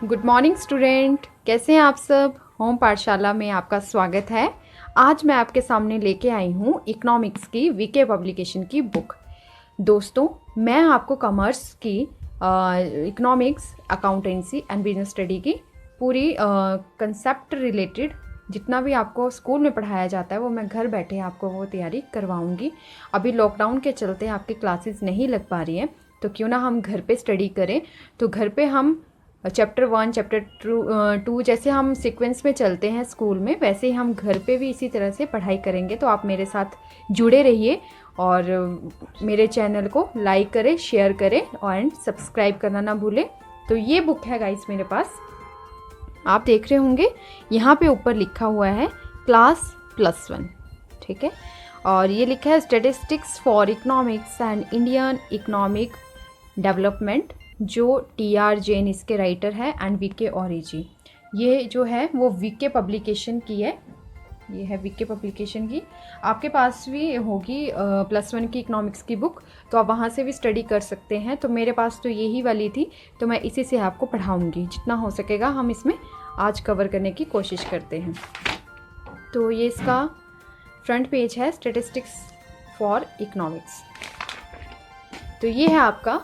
Good morning student, कैसे हैं आप सब। होम पाठशाला में आपका स्वागत है। आज मैं आपके सामने लेके आई हूँ इकोनॉमिक्स की वीके पब्लिकेशन की बुक। दोस्तों, मैं आपको कॉमर्स की economics, accountancy and business study की पूरी कंसेप्ट रिलेटेड जितना भी आपको स्कूल में पढ़ाया जाता है वो मैं घर बैठे आपको वो तैयारी करवाऊँगी। अभी लॉकडाउन के चलते आपकी क्लासेस नहीं लग पा रही हैं, तो क्यों ना हम घर पे स्टडी करें। तो घर पे हम चैप्टर 1, चैप्टर 2 जैसे हम सीक्वेंस में चलते हैं स्कूल में, वैसे ही हम घर पे भी इसी तरह से पढ़ाई करेंगे। तो आप मेरे साथ जुड़े रहिए और मेरे चैनल को लाइक करें, शेयर करें और सब्सक्राइब करना ना भूलें। तो ये बुक है गाइस मेरे पास, आप देख रहे होंगे यहाँ पे ऊपर लिखा हुआ है क्लास +1, ठीक है। और ये लिखा है statistics for economics and Indian economic development, जो TR जैन इसके राइटर है एंड वीके ओरिजी। ये जो है वो वीके पब्लिकेशन की है, ये है वीके पब्लिकेशन की। आपके पास भी होगी +1 की इकोनॉमिक्स की बुक, तो आप वहाँ से भी स्टडी कर सकते हैं। तो मेरे पास तो यही वाली थी, तो मैं इसी से आपको पढ़ाऊँगी। जितना हो सकेगा हम इसमें आज कवर करने की कोशिश करते हैं। तो ये इसका फ्रंट पेज है, स्टैटिस्टिक्स फॉर इकोनॉमिक्स। तो ये है आपका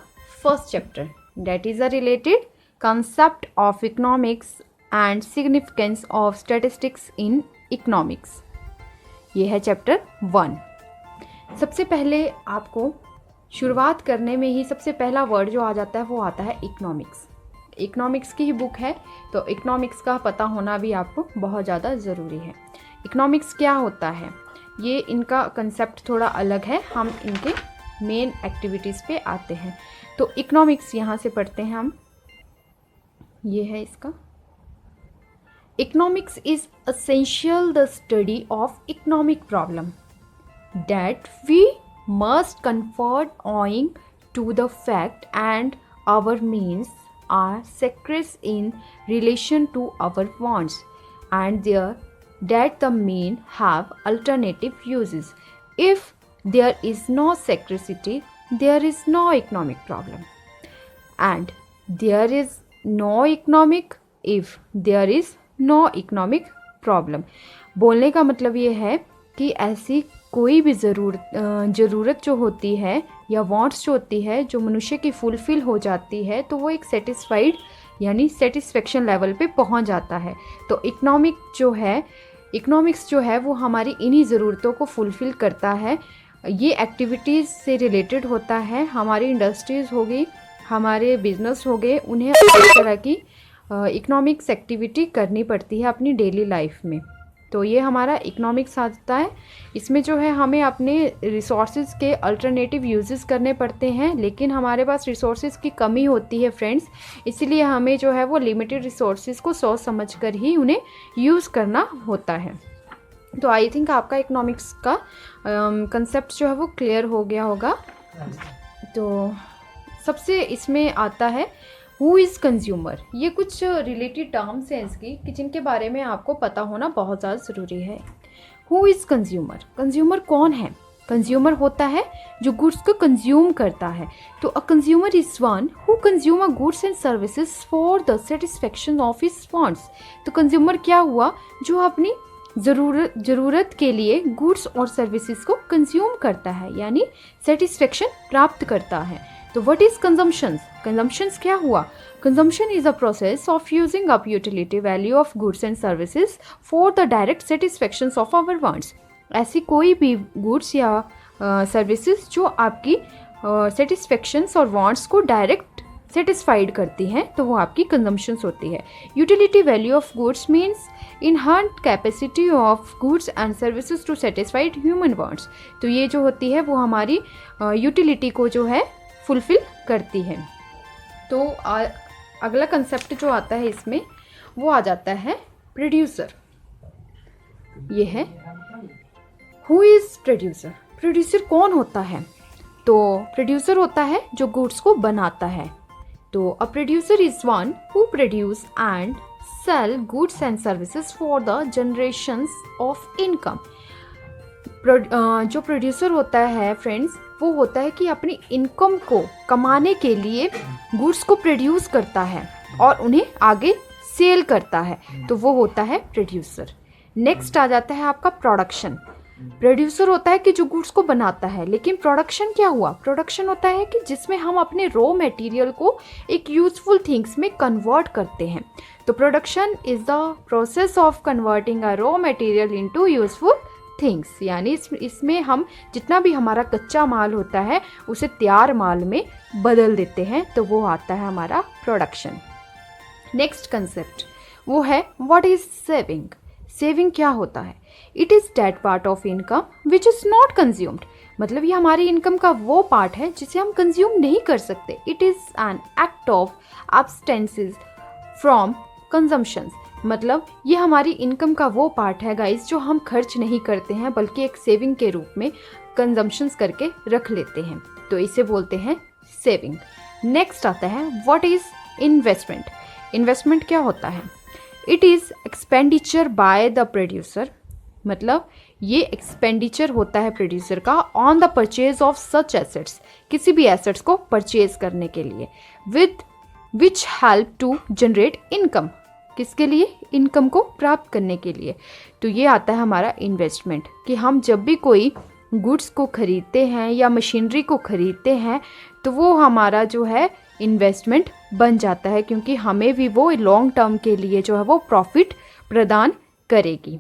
first chapter, that is a related concept of economics and significance of statistics in economics। ये है चैप्टर 1। सबसे पहले आपको शुरुआत करने में ही सबसे पहला वर्ड जो आ जाता है वो आता है इकोनॉमिक्स। इकोनॉमिक्स की ही बुक है, तो इकोनॉमिक्स का पता होना भी आपको बहुत ज़्यादा ज़रूरी है। इकोनॉमिक्स क्या होता है, ये इनका कंसेप्ट थोड़ा अलग है। हम इनके मेन एक्टिविटीज़ पे आते हैं। तो इकोनॉमिक्स यहाँ से पढ़ते हैं हम। ये है इसका, economics is essential the study of economic problem that we must confront owing to the fact and our means are scarce in relation to our wants and there that the mean have alternative uses. If there is no scarcity, there is no economic problem, and there is no economic if there is no economic problem। बोलने का मतलब ये है कि ऐसी कोई भी ज़रूरत जो होती है या वांट्स जो होती है जो मनुष्य की फुलफ़िल हो जाती है, तो वो एक सेटिस्फाइड यानी सेटिस्फेक्शन लेवल पे पहुंच जाता है। तो इकोनॉमिक्स जो है वो हमारी इन्हीं ज़रूरतों को फुलफ़िल करता है। ये एक्टिविटीज़ से रिलेटेड होता है। हमारी इंडस्ट्रीज़ हो गई, हमारे बिजनेस हो गए, उन्हें इस तरह की इकोनॉमिक्स एक्टिविटी करनी पड़ती है अपनी डेली लाइफ में। तो ये हमारा इकोनॉमिक्स आता है। इसमें जो है हमें अपने रिसोर्सेज के अल्टरनेटिव यूजेस करने पड़ते हैं, लेकिन हमारे पास रिसोर्सेज की कमी होती है फ्रेंड्स, इसलिए हमें जो है वो लिमिटेड रिसोर्सेज को सोच समझ कर ही उन्हें यूज़ करना होता है। तो आई थिंक आपका इकोनॉमिक्स का कंसेप्ट जो है वो क्लियर हो गया होगा। तो सबसे इसमें आता है हु इज़ कंज्यूमर। ये कुछ रिलेटेड टर्म्स हैं इसकी कि जिनके बारे में आपको पता होना बहुत ज़्यादा ज़रूरी है। हु इज़ कंज्यूमर, कंज्यूमर कौन है। कंज्यूमर होता है जो गुड्स को कंज्यूम करता है। तो a consumer is one who consume a goods and services for the satisfaction of his wants. तो कंज्यूमर क्या हुआ, जो अपनी ज़रूरत के लिए गुड्स और सर्विसेज को कंज्यूम करता है, यानी सेटिस्फेक्शन प्राप्त करता है। तो व्हाट इज़ कंजम्पशंस, कंजम्पशंस क्या हुआ। Consumption is a process of using up utility value of goods and services for the direct satisfaction of our wants. ऐसी कोई भी गुड्स या सर्विसेज जो आपकी सेटिस्फेक्शंस और वांट्स को डायरेक्ट सेटिस्फाइड करती हैं, तो वो आपकी कंजम्पशंस होती है। Utility value of goods means inherent capacity of goods and services to satisfied human wants. तो ये जो होती है वो हमारी यूटिलिटी को जो है फुलफिल करती है। तो अगला कंसेप्ट जो आता है इसमें वो आ जाता है प्रोड्यूसर। ये है हु इज़ प्रोड्यूसर। प्रोड्यूसर कौन होता है, तो प्रोड्यूसर होता है जो गुड्स को बनाता है। तो a producer is one who produce and sell goods and services for the generations of income. जो प्रोड्यूसर होता है फ्रेंड्स, वो होता है कि अपनी इनकम को कमाने के लिए गुड्स को प्रोड्यूस करता है। और उन्हें आगे सेल करता है, तो वो होता है प्रोड्यूसर। नेक्स्ट आ जाता है आपका प्रोडक्शन। प्रोड्यूसर होता है कि जो गुड्स को बनाता है, लेकिन प्रोडक्शन क्या हुआ? प्रोडक्शन होता है कि जिसमें हम अपने रॉ मटेरियल को एक यूजफुल थिंग्स में कन्वर्ट करते हैं। तो production is the process of converting a raw material into useful things, यानी इसमें हम जितना भी हमारा कच्चा माल होता है उसे तैयार माल में बदल देते हैं, तो वो आता है हमारा प्रोडक्शन। नेक्स्ट कंसेप्ट वो है व्हाट इज सेविंग। सेविंग क्या होता है? It is that part of income which is not consumed. मतलब ये हमारी इनकम का वो पार्ट है जिसे हम कंज्यूम नहीं कर सकते। It is an act of abstinences from consumptions. मतलब ये हमारी इनकम का वो पार्ट है गाइस जो हम खर्च नहीं करते हैं, बल्कि एक सेविंग के रूप में कंजम्पशंस करके रख लेते हैं, तो इसे बोलते हैं सेविंग। नेक्स्ट आता है व्हाट इज़ इन्वेस्टमेंट। इन्वेस्टमेंट क्या होता है? It is expenditure by the producer. मतलब ये एक्सपेंडिचर होता है प्रोड्यूसर का on the purchase of such assets, किसी भी एसेट्स को परचेज करने के लिए, with which help to generate income. किसके लिए? इनकम को प्राप्त करने के लिए। तो ये आता है हमारा इन्वेस्टमेंट, कि हम जब भी कोई गुड्स को खरीदते हैं या मशीनरी को खरीदते हैं तो वो हमारा जो है इन्वेस्टमेंट बन जाता है, क्योंकि हमें भी वो लॉन्ग टर्म के लिए जो है वो प्रॉफिट प्रदान करेगी।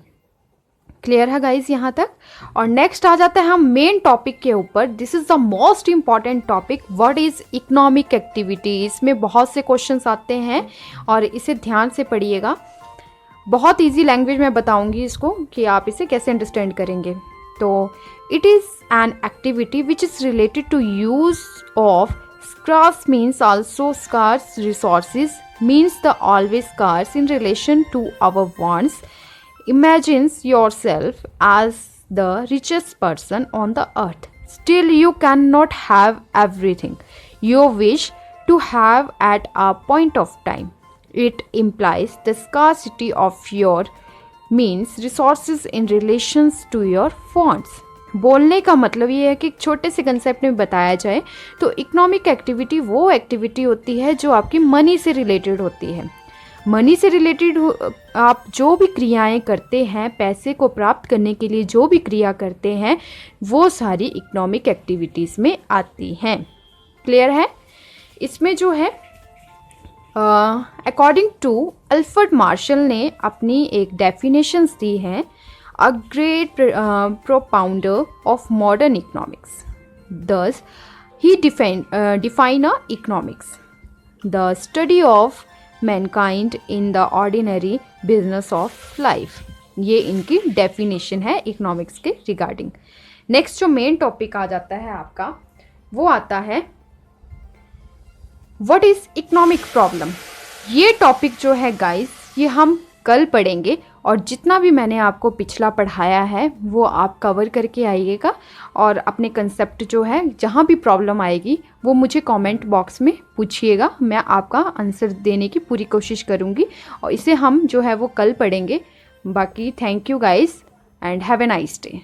क्लियर है गाइज यहाँ तक? और नेक्स्ट आ जाता है हम मेन टॉपिक के ऊपर। This is the most important topic, what is economic activity. इसमें बहुत से क्वेश्चंस आते हैं और इसे ध्यान से पढ़िएगा। बहुत इजी लैंग्वेज में बताऊंगी इसको कि आप इसे कैसे अंडरस्टैंड करेंगे। तो it is an activity which is related to use of scarce means also scarce resources, means the always scarce in relation to our wants. Imagines yourself as the richest person on the earth. Still you cannot have everything you wish to have at a point of time. It implies the scarcity of your means resources in relations to your wants. बोलने का मतलब ये है कि एक छोटे से concept में बताया जाए तो इकोनॉमिक एक्टिविटी वो एक्टिविटी होती है जो आपकी मनी से रिलेटेड होती है। मनी से रिलेटेड आप जो भी क्रियाएं करते हैं, पैसे को प्राप्त करने के लिए जो भी क्रिया करते हैं, वो सारी इकोनॉमिक एक्टिविटीज़ में आती हैं। क्लियर है? इसमें जो है अकॉर्डिंग टू अल्फ्रेड मार्शल ने अपनी एक डेफिनेशंस दी हैं, a great propounder of modern economics. Thus, he define economics, the study of mankind in the ordinary business of life. ये इनकी डेफिनेशन है इकोनॉमिक्स के रिगार्डिंग। नेक्स्ट जो मेन टॉपिक आ जाता है आपका, वो आता है व्हाट इज़ इकोनॉमिक प्रॉब्लम। ये टॉपिक जो है गाइस, ये हम कल पढ़ेंगे, और जितना भी मैंने आपको पिछला पढ़ाया है वो आप कवर करके आइएगा, और अपने कंसेप्ट जो है जहाँ भी प्रॉब्लम आएगी वो मुझे कमेंट बॉक्स में पूछिएगा, मैं आपका आंसर देने की पूरी कोशिश करूँगी, और इसे हम जो है वो कल पढ़ेंगे। बाकी thank you guys and have a nice day.